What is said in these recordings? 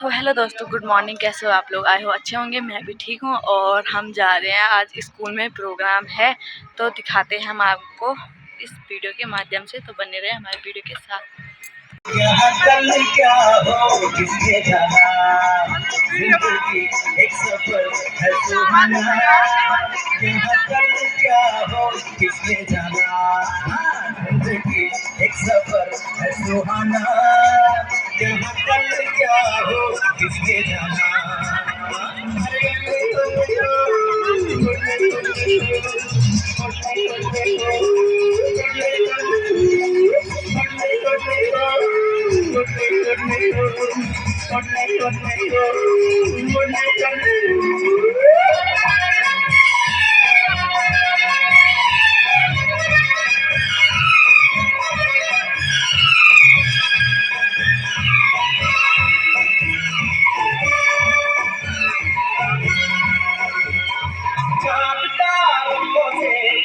तो हेलो दोस्तों, good morning. कैसे हो आप लोग? आए हो अच्छे होंगे। मैं भी ठीक हूँ। और हम जा रहे हैं, आज स्कूल में प्रोग्राम है तो दिखाते हैं हम आपको इस वीडियो के माध्यम से। तो बने रहे हमारे वीडियो के साथ। कल क्या हो किसने जाना, जिंदगी एक सफर है सुहाना। कल क्या हो किसने जाना, जिंदगी एक सफर है सुहाना। कल क्या हो किसने जाना।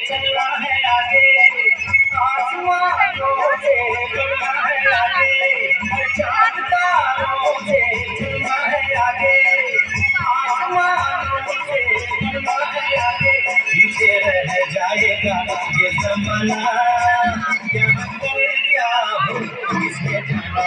चलना है आगे, आसमानों से चलना है आगे, चांद तारों से चलना है आगे, आसमानों से चलना है आगे। पीछे रह जाएगा ये ज़माना, यहाँ पर क्या हो किसने जाना।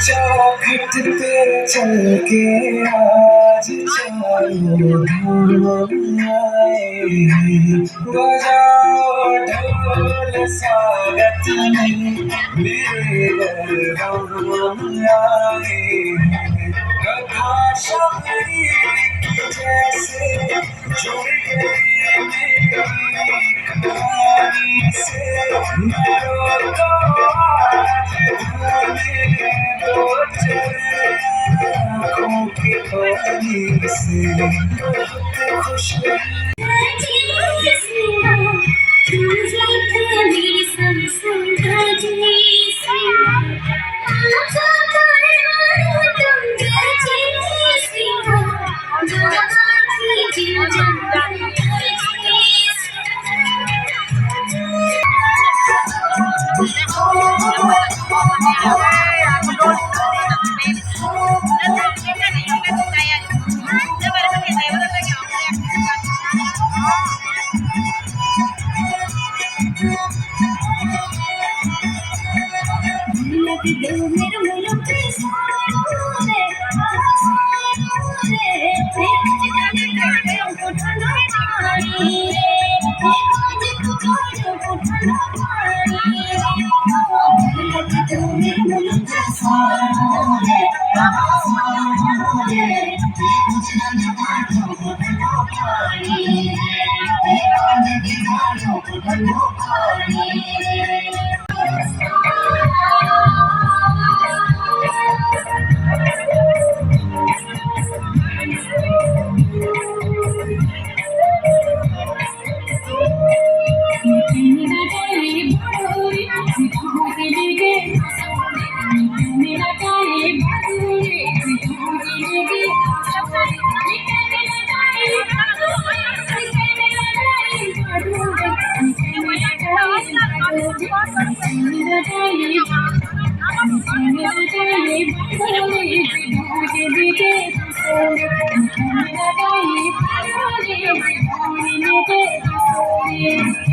चौखट पे चल के आज चारों धाम आए, बजाओ ढोल स्वागत में मेरे घर हम आए। कथा शबरी की जैसे जुड़ गई मेरी कहानी से, मरो तो आज धने दो आँखों की पानी से खुश।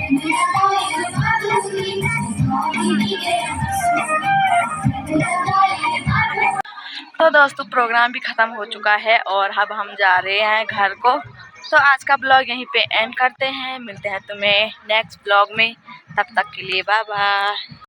तो दोस्तों प्रोग्राम भी ख़त्म हो चुका है और अब हम जा रहे हैं घर को। तो आज का ब्लॉग यहीं पे एंड करते हैं, मिलते हैं तुम्हें नेक्स्ट ब्लॉग में, तब तक के लिए बाय बाय।